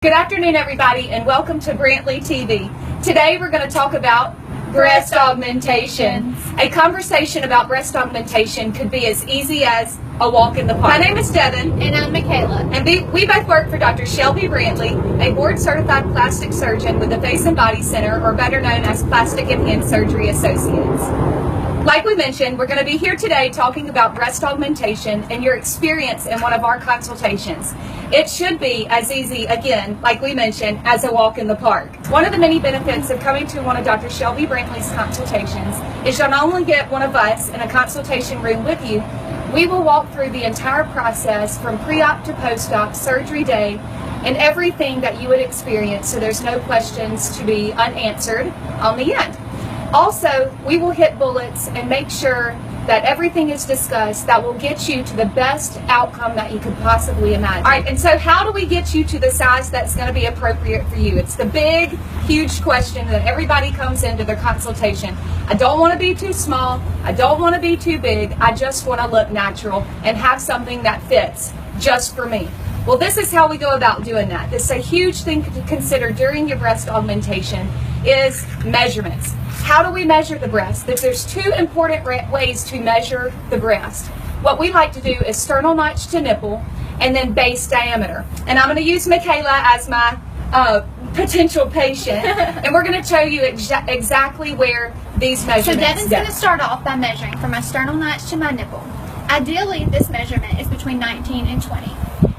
Good afternoon, everybody, and welcome to Brantley TV. Today we're going to talk about breast augmentation. A conversation about breast augmentation could be as easy as a walk in the park. My name is Devin. And I'm Michaela. And we both work for Dr. Shelby Brantley, a board-certified plastic surgeon with the Face and Body Center, or better known as Plastic and Hand Surgery Associates. Like we mentioned, we're going to be here today talking about breast augmentation and your experience in one of our consultations. It should be as easy, again, like we mentioned, as a walk in the park. One of the many benefits of coming to one of Dr. Shelby Brantley's consultations is you'll not only get one of us in a consultation room with you, we will walk through the entire process from pre-op to post-op, surgery day, and everything that you would experience, so there's no questions to be unanswered on the end. Also, we will hit bullets and make sure that everything is discussed that will get you to the best outcome that you could possibly imagine. All right, and so how do we get you to the size that's going to be appropriate for you? It's the big, huge question that everybody comes into their consultation. I don't want to be too small. I don't want to be too big. I just want to look natural and have something that fits just for me. Well, this is how we go about doing that. This is a huge thing to consider during your breast augmentation is measurements. How do we measure the breast? There's two important ways to measure the breast. What we like to do is sternal notch to nipple and then base diameter. And I'm going to use Michaela as my potential patient, and we're going to show you exactly where these measurements So Devin's go. going to start off by measuring from my sternal notch to my nipple. Ideally, this measurement is between 19 and 20.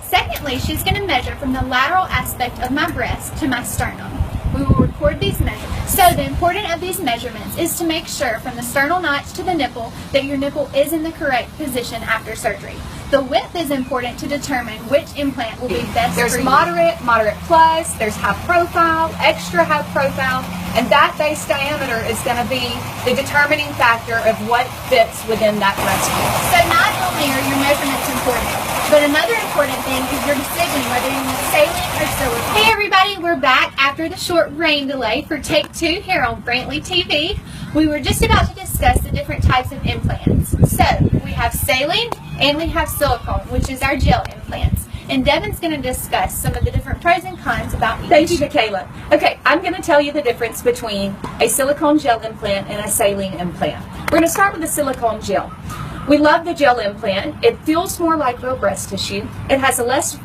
Secondly, she's going to measure from the lateral aspect of my breast to my sternum. We will record these measurements. So the importance of these measurements is to make sure from the sternal notch to the nipple that your nipple is in the correct position after surgery. The width is important to determine which implant will be best There's for you. moderate plus, there's high profile, extra high profile, and that base diameter is going to be the determining factor of what fits within that breast wall. So not only are your measurements important, but another important thing is your decision whether you need saline or silicone. Hey everybody, we're back after the short rain delay for take 2 here on Brantley TV. We were just about to discuss the different types of implants. So we have saline and we have silicone, which is our gel implants. And Devin's going to discuss some of the different pros and cons about each. Thank you, Michaela. Okay, I'm going to tell you the difference between a silicone gel implant and a saline implant. We're going to start with the silicone gel. We love the gel implant. It feels more like real breast tissue. It has a less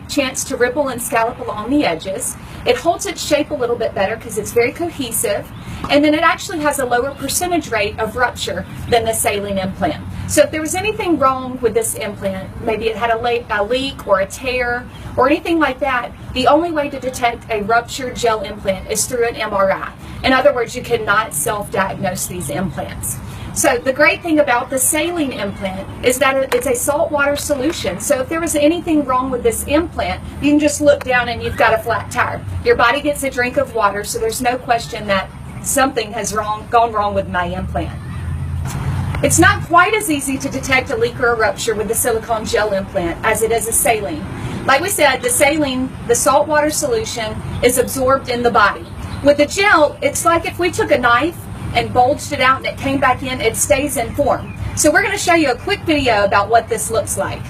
chance to ripple and scallop along the edges. It holds its shape a little bit better because it's very cohesive. And then it actually has a lower percentage rate of rupture than the saline implant. So if there was anything wrong with this implant, maybe it had a leak or a tear or anything like that, the only way to detect a ruptured gel implant is through an MRI. In other words, you cannot self-diagnose these implants. So the great thing about the saline implant is that it's a saltwater solution. So if there was anything wrong with this implant, you can just look down and you've got a flat tire. Your body gets a drink of water, so there's no question that something has gone wrong with my implant. It's not quite as easy to detect a leak or a rupture with the silicone gel implant as it is a saline. Like we said, the saline, the saltwater solution, is absorbed in the body. With the gel, it's like if we took a knife and bulged it out and it came back in, it stays in form. So we're going to show you a quick video about what this looks like.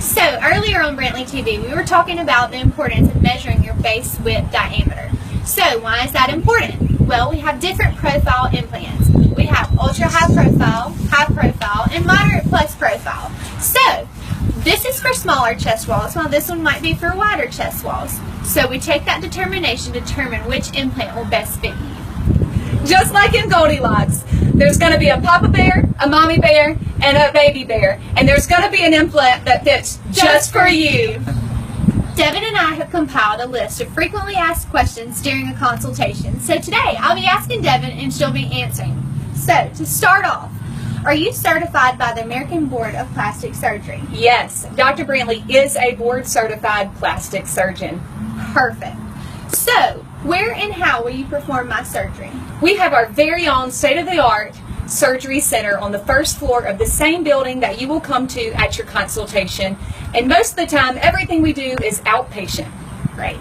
So earlier on Brantley TV, we were talking about the importance of measuring your base width diameter. So why is that important? Well, we have different profile implants. We have ultra high profile, and moderate plus profile. So this is for smaller chest walls, while this one might be for wider chest walls. So we take that determination to determine which implant will best fit you. Just like in Goldilocks, there's going to be a papa bear, a mommy bear, and a baby bear. And there's going to be an implant that fits just for you. Devin and I have compiled a list of frequently asked questions during a consultation. So today, I'll be asking Devin and she'll be answering. So, to start off, are you certified by the American Board of Plastic Surgery? Yes, Dr. Brantley is a board-certified plastic surgeon. Perfect. So, where and how will you perform my surgery? We have our very own state-of-the-art surgery center on the first floor of the same building that you will come to at your consultation. And most of the time, everything we do is outpatient. Great.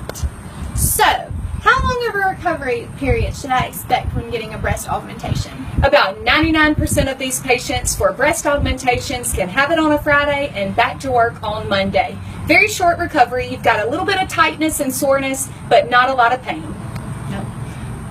So, how long of a recovery period should I expect when getting a breast augmentation? About 99% of these patients for breast augmentations can have it on a Friday and back to work on Monday. Very short recovery. You've got a little bit of tightness and soreness, but not a lot of pain.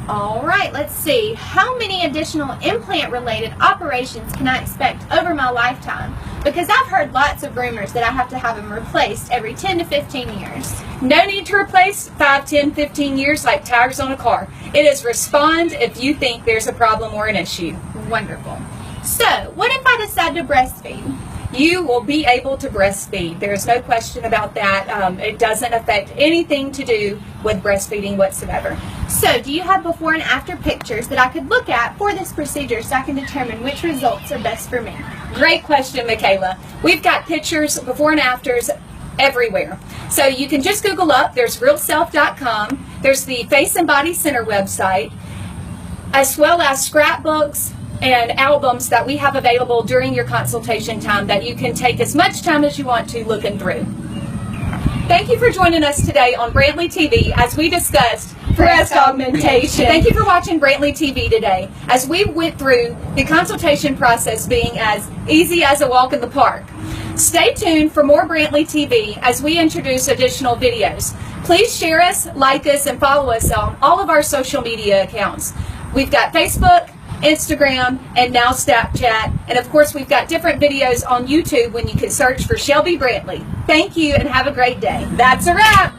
All right, let's see. How many additional implant-related operations can I expect over my lifetime? Because I've heard lots of rumors that I have to have them replaced every 10 to 15 years. No need to replace 5, 10, 15 years like tires on a car. It is respond if you think there's a problem or an issue. Wonderful. So, what if I decide to breastfeed? You will be able to breastfeed. There's no question about that. It doesn't affect anything to do with breastfeeding whatsoever. So, do you have before and after pictures that I could look at for this procedure so I can determine which results are best for me? Great question, Michaela. We've got pictures before and afters everywhere. So you can just Google up, there's realself.com, there's the Face and Body Center website, as well as scrapbooks and albums that we have available during your consultation time that you can take as much time as you want to looking through. Thank you for joining us today on Brantley TV as we discussed breast augmentation. Thank you for watching Brantley TV today as we went through the consultation process being as easy as a walk in the park. Stay tuned for more Brantley TV as we introduce additional videos. Please share us, like us, and follow us on all of our social media accounts. We've got Facebook, Instagram, and now Snapchat. And of course, we've got different videos on YouTube when you can search for Shelby Brantley. Thank you and have a great day. That's a wrap.